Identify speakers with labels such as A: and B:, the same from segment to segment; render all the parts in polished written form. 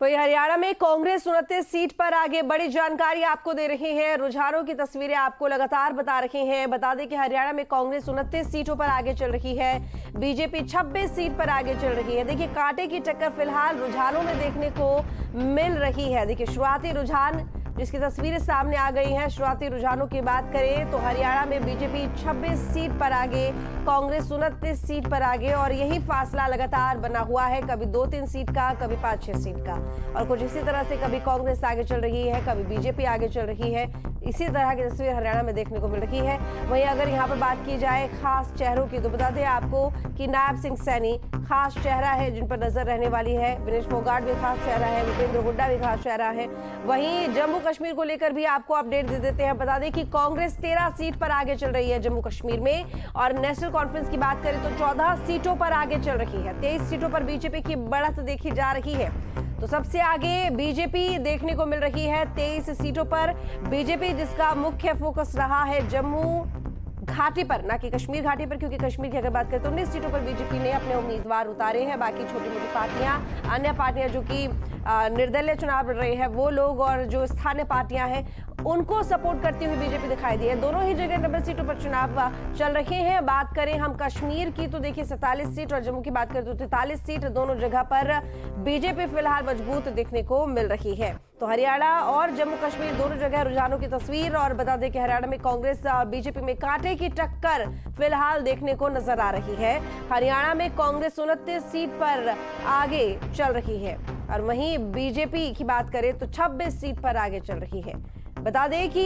A: वहीं हरियाणा में कांग्रेस 29 सीट पर आगे, बड़ी जानकारी आपको दे रहे हैं। रुझानों की तस्वीरें आपको लगातार बता रहे हैं। बता दें कि हरियाणा में कांग्रेस 29 सीटों पर आगे चल रही है, बीजेपी 26 सीट पर आगे चल रही है। देखिए, कांटे की टक्कर फिलहाल रुझानों में देखने को मिल रही है। देखिए, शुरुआती रुझान जिसकी तस्वीरें सामने आ गई हैं। शुरुआती रुझानों की बात करें तो हरियाणा में बीजेपी 26 सीट पर आगे, कांग्रेस 29 सीट पर आगे, और यही फासला लगातार बना हुआ है, कभी 2-3 सीट का, कभी 5-6 सीट का। और कुछ इसी तरह से कभी कांग्रेस आगे चल रही है, कभी बीजेपी आगे चल रही है। इसी तरह की तस्वीर हरियाणा में देखने को मिल रही है। वहीं अगर यहाँ पर बात की जाए खास चेहरों की, तो बता दें आपको कि नायब सिंह सैनी खास चेहरा है जिन पर नजर रहने वाली है। विनेश फोगाट भी खास चेहरा है, भूपेंद्र हुड्डा भी खास चेहरा है। वहीं जम्मू कश्मीर को लेकर भी आपको अपडेट दे देते हैं। बता दें कि कांग्रेस 13 सीट पर आगे चल रही है जम्मू कश्मीर में, और नेशनल कॉन्फ्रेंस की बात करें तो 14 सीटों पर आगे चल रही है। 23 सीटों पर बीजेपी की बढ़त देखी जा रही है। तो सबसे आगे बीजेपी देखने को मिल रही है 23 सीटों पर। बीजेपी जिसका मुख्य फोकस रहा है जम्मू घाटी पर, ना कि कश्मीर घाटी पर, क्योंकि कश्मीर की अगर बात करें तो 19 सीटों पर बीजेपी ने अपने उम्मीदवार उतारे हैं। बाकी छोटी मोटी पार्टियां, अन्य पार्टियां जो कि निर्दलीय चुनाव लड़ रही है, वो लोग और जो स्थानीय पार्टियां हैं उनको सपोर्ट करती हुई बीजेपी दिखाई दी है। दोनों ही जगह 90 सीटों पर चुनाव चल रहे हैं। बात करें हम कश्मीर की तो देखिए 47 सीट, और जम्मू की बात करें तो 43 सीट। दोनों जगह पर बीजेपी फिलहाल मजबूत देखने को मिल रही है। तो हरियाणा और जम्मू कश्मीर दोनों जगह रुझानों की तस्वीर। और बता दें कि हरियाणा में कांग्रेस और बीजेपी में कांटे की टक्कर फिलहाल देखने को नजर आ रही है। हरियाणा में कांग्रेस 29 सीट पर आगे चल रही है, और वहीं बीजेपी की बात करें तो 26 सीट पर आगे चल रही है। बता दें कि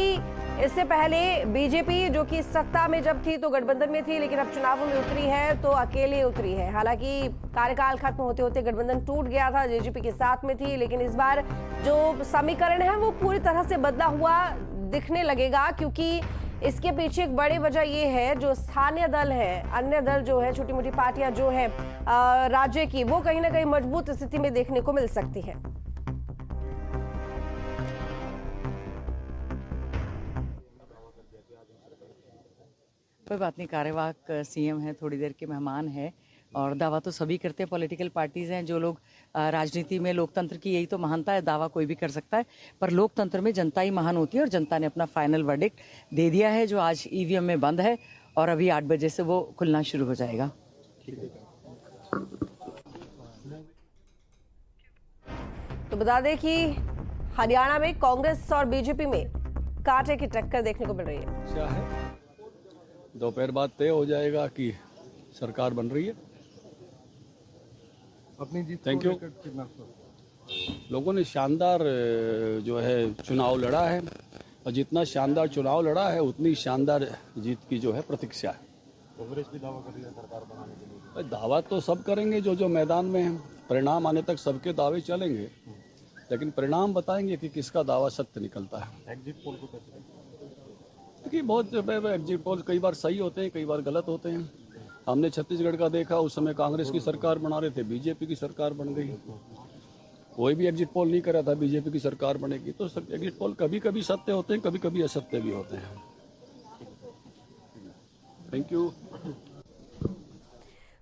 A: इससे पहले बीजेपी जो कि सत्ता में जब थी तो गठबंधन में थी, लेकिन अब चुनावों में उतरी है तो अकेले उतरी है। हालांकि कार्यकाल खत्म होते होते गठबंधन टूट गया था, जेजेपी के साथ में थी, लेकिन इस बार जो समीकरण है वो पूरी तरह से बदला हुआ दिखने लगेगा, क्योंकि इसके पीछे एक बड़ी वजह ये है, जो स्थानीय दल है, अन्य दल जो है, छोटी मोटी पार्टियां जो है राज्य की, वो कहीं ना कहीं मजबूत स्थिति में देखने को मिल सकती है।
B: कोई बात नहीं, कार्यवाहक सीएम है, थोड़ी देर के मेहमान है, और दावा तो सभी करते हैं। पॉलिटिकल पार्टीज हैं जो लोग राजनीति में, लोकतंत्र की यही तो महानता है, दावा कोई भी कर सकता है, पर लोकतंत्र में जनता ही महान होती है, और जनता ने अपना फाइनल वर्डिक्ट दे दिया है, जो आज ईवीएम में बंद है, और अभी 8 बजे से वो खुलना शुरू हो जाएगा।
A: तो बता दें कि हरियाणा में कांग्रेस और बीजेपी में कांटे की टक्कर देखने को मिल रही है।
C: क्या है, दोपहर बाद तय हो जाएगा कि सरकार बन रही है।
D: अपनी जीत
C: थैंक यू। लोगों ने शानदार जो है चुनाव लड़ा है, और जितना शानदार चुनाव लड़ा है उतनी शानदार जीत की जो है प्रतीक्षा है।
D: कांग्रेस भी दावा कर रही है सरकार बनाने के लिए।
C: दावा तो सब करेंगे जो मैदान में है, परिणाम आने तक सबके दावे चलेंगे, लेकिन परिणाम बताएंगे कि किसका दावा सत्य निकलता है।
D: एग्जिट पोल को कैसे,
C: क्योंकि बहुत एग्जिट पोल कई बार सही होते हैं, कई बार गलत होते हैं। हमने छत्तीसगढ़ का देखा, उस समय कांग्रेस की सरकार बना रहे थे, बीजेपी की सरकार बन गई। कोई भी एग्जिट पोल नहीं कर रहा था बीजेपी की सरकार बनेगी। तो एग्जिट पोल कभी कभी सत्य होते हैं, कभी कभी असत्य भी होते हैं। Thank you.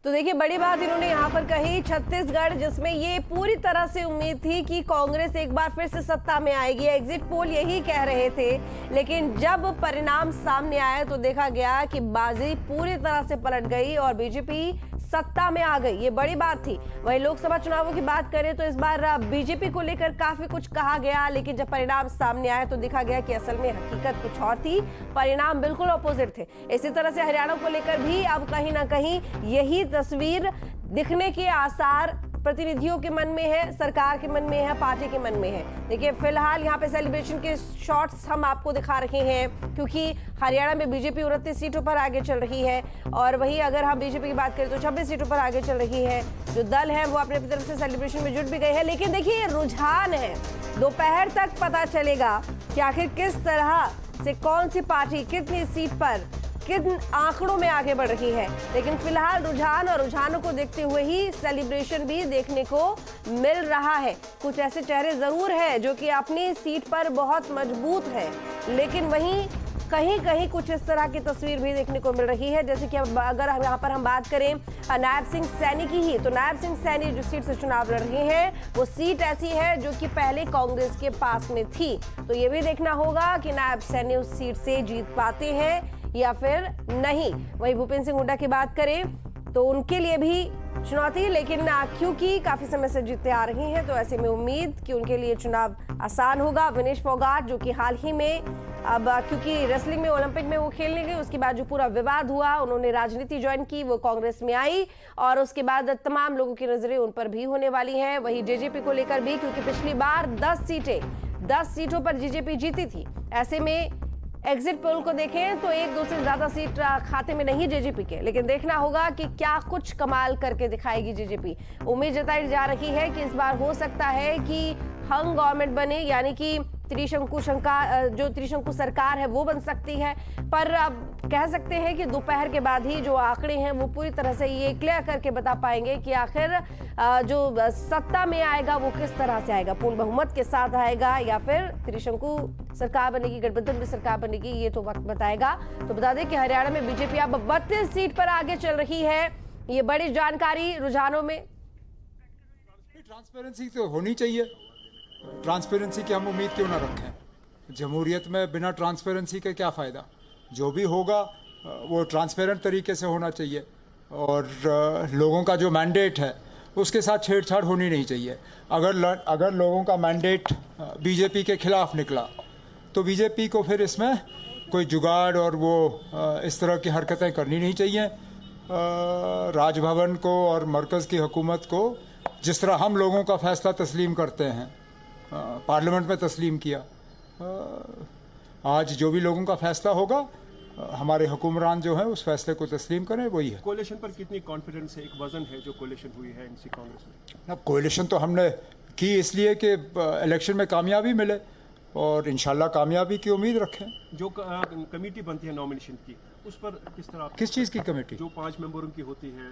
A: तो देखिए, बड़ी बात इन्होंने यहाँ पर कही, छत्तीसगढ़ जिसमें ये पूरी तरह से उम्मीद थी कि कांग्रेस एक बार फिर से सत्ता में आएगी, एग्जिट पोल यही कह रहे थे, लेकिन जब परिणाम सामने आए तो देखा गया कि बाजी पूरी तरह से पलट गई और बीजेपी सत्ता में आ गई। ये बड़ी बात थी। वहीं लोकसभा चुनावों की बात करें तो इस बार बीजेपी को लेकर काफी कुछ कहा गया, लेकिन जब परिणाम सामने आए तो देखा गया कि असल में हकीकत कुछ और थी, परिणाम बिल्कुल अपोजिट थे। इसी तरह से हरियाणा को लेकर भी अब कहीं ना कहीं यही तस्वीर दिखने के आसार प्रतिनिधियों के मन में है, सरकार के मन में है, पार्टी के मन में है। देखिए, फिलहाल यहाँ पे सेलिब्रेशन के शॉट्स हम आपको दिखा रहे हैं, क्योंकि हरियाणा में बीजेपी 29 सीटों पर आगे चल रही है, और वहीं अगर हम बीजेपी की बात करें तो 26 सीटों पर आगे चल रही है। जो दल है वो अपनी तरफ से सेलिब्रेशन में जुट भी गए हैं, लेकिन देखिए रुझान है, दोपहर तक पता चलेगा कि आखिर किस तरह से कौन सी पार्टी कितनी सीट पर, किन आंकड़ों में आगे बढ़ रही है। लेकिन फिलहाल रुझान और रुझानों को देखते हुए ही सेलिब्रेशन भी देखने को मिल रहा है। कुछ ऐसे चेहरे जरूर हैं जो कि अपनी सीट पर बहुत मजबूत है, लेकिन वहीं कहीं कहीं कुछ इस तरह की तस्वीर भी देखने को मिल रही है। जैसे कि अगर हम यहाँ पर हम बात करें नायब सिंह सैनी की ही, तो नायब सिंह सैनी जो सीट से चुनाव लड़ रहे हैं वो सीट ऐसी है जो कि पहले कांग्रेस के पास में थी। तो ये भी देखना होगा कि नायब सैनी उस सीट से जीत पाते हैं या फिर नहीं। वहीं भूपेंद्र सिंह हुड्डा की बात करें तो उनके लिए भी चुनौती, लेकिन क्योंकि काफी समय से जीतते आ रही हैं तो ऐसे में उम्मीद कि उनके लिए चुनाव आसान होगा। विनेश फोगाट जो कि हाल ही में अब क्योंकि रेसलिंग में ओलंपिक में वो खेलने गए, उसके बाद जो पूरा विवाद हुआ, उन्होंने राजनीति ज्वाइन की, वो कांग्रेस में आई और उसके बाद तमाम लोगों की नजरें उन पर भी होने वाली हैं। वही जेजेपी को लेकर भी, क्योंकि पिछली बार 10 सीटों पर जेजेपी जीती थी। ऐसे में एग्जिट पोल को देखें तो 1-2 से ज्यादा सीट खाते में नहीं जेजेपी के, लेकिन देखना होगा कि क्या कुछ कमाल करके दिखाएगी जेजेपी। उम्मीद जताई जा रही है कि इस बार हो सकता है कि हंग गवर्नमेंट बने, यानी कि त्रिशंकु सरकार है वो बन सकती है। पर अब कह सकते हैं कि दोपहर के बाद ही जो आंकड़े हैं वो पूरी तरह से ये क्लियर करके बता पाएंगे कि आखिर जो सत्ता में आएगा वो किस तरह से आएगा, पूर्ण बहुमत के साथ आएगा या फिर त्रिशंकु सरकार बनेगी, गठबंधन में सरकार बनेगी, ये तो वक्त बताएगा। तो बता दें कि हरियाणा में बीजेपी अब 32 सीट पर आगे चल रही है। ये बड़ी जानकारी रुझानों में।
E: ट्रांसपेरेंसी तो होनी चाहिए, ट्रांसपेरेंसी की हम उम्मीद क्यों ना रखें। जमहूरियत में बिना ट्रांसपेरेंसी के क्या फ़ायदा। जो भी होगा वो ट्रांसपेरेंट तरीके से होना चाहिए और लोगों का जो मैंडेट है उसके साथ छेड़छाड़ होनी नहीं चाहिए। अगर लोगों का मैंडेट बीजेपी के खिलाफ निकला तो बीजेपी को फिर इसमें कोई जुगाड़ और वो इस तरह की हरकतें करनी नहीं चाहिए। राजभवन को और मरकज़ की हुकूमत को जिस तरह हम लोगों का फैसला तस्लीम करते हैं, पार्लियामेंट में तस्लीम किया, आज जो भी लोगों का फैसला होगा हमारे हुक्मरान जो है उस फैसले को तस्लीम करें, वही है।
D: कोalition पर कितनी कॉन्फिडेंस है? एक वजन है जो कोalition हुई है एनसी कांग्रेस में।
E: अब कोalition तो हमने की इसलिए कि इलेक्शन में कामयाबी मिले और इंशाल्लाह कामयाबी की उम्मीद रखें।
D: जो कमेटी बनती है नॉमिनेशन की, उस पर किस तरह?
E: किस चीज़ की कमेटी?
D: जो 5 मेंबरों की होती है,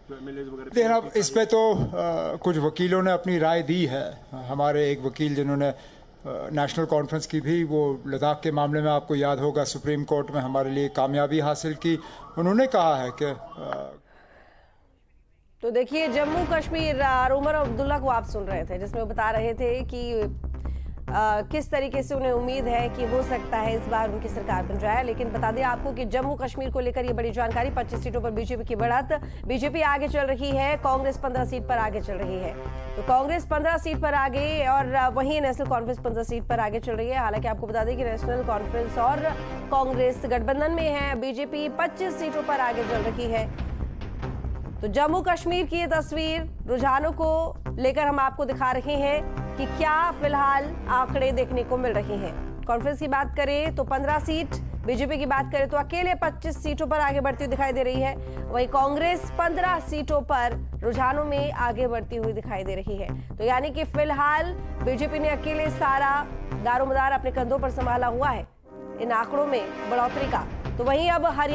D: जो एमएलए वगैरह।
E: देखना, इस पे तो कुछ वकीलों ने अपनी राय दी है। हमारे एक वकील जिन्होंने नेशनल कॉन्फ्रेंस की भी, वो लद्दाख के मामले में आपको याद होगा सुप्रीम कोर्ट में हमारे लिए कामयाबी हासिल की, उन्होंने कहा है कि
A: तो देखिए जम्मू कश्मीर उमर अब्दुल्ला को आप सुन रहे थे, जिसमें वो बता रहे थे कि किस तरीके से उन्हें उम्मीद है कि हो सकता है इस बार उनकी सरकार बन जाए। लेकिन बता दें आपको कि जम्मू कश्मीर को लेकर ये बड़ी जानकारी, 25 सीटों पर बीजेपी की बढ़त, बीजेपी आगे चल रही है, कांग्रेस 15 सीट पर आगे चल रही है। तो कांग्रेस 15 सीट पर आगे और वहीं नेशनल कॉन्फ्रेंस 15 सीट पर आगे चल रही है। हालांकि आपको बता दें कि नेशनल कॉन्फ्रेंस और कांग्रेस गठबंधन में है, बीजेपी 25 सीटों पर आगे चल रही है। तो जम्मू कश्मीर की ये तस्वीर रुझानों को लेकर हम आपको दिखा रहे हैं कि क्या फिलहाल आंकड़े देखने को मिल रहे हैं। कांग्रेस की बात करें तो 15 सीट, बीजेपी की बात करें तो अकेले 25 सीटों पर आगे बढ़ती हुई दिखाई दे रही है। वहीं कांग्रेस 15 सीटों पर रुझानों में आगे बढ़ती हुई दिखाई दे रही है। तो यानी कि फिलहाल बीजेपी ने अकेले सारा दारोमदार अपने कंधों पर संभाला हुआ है इन आंकड़ों में बढ़ोतरी का। तो वहीं अब हरियाणा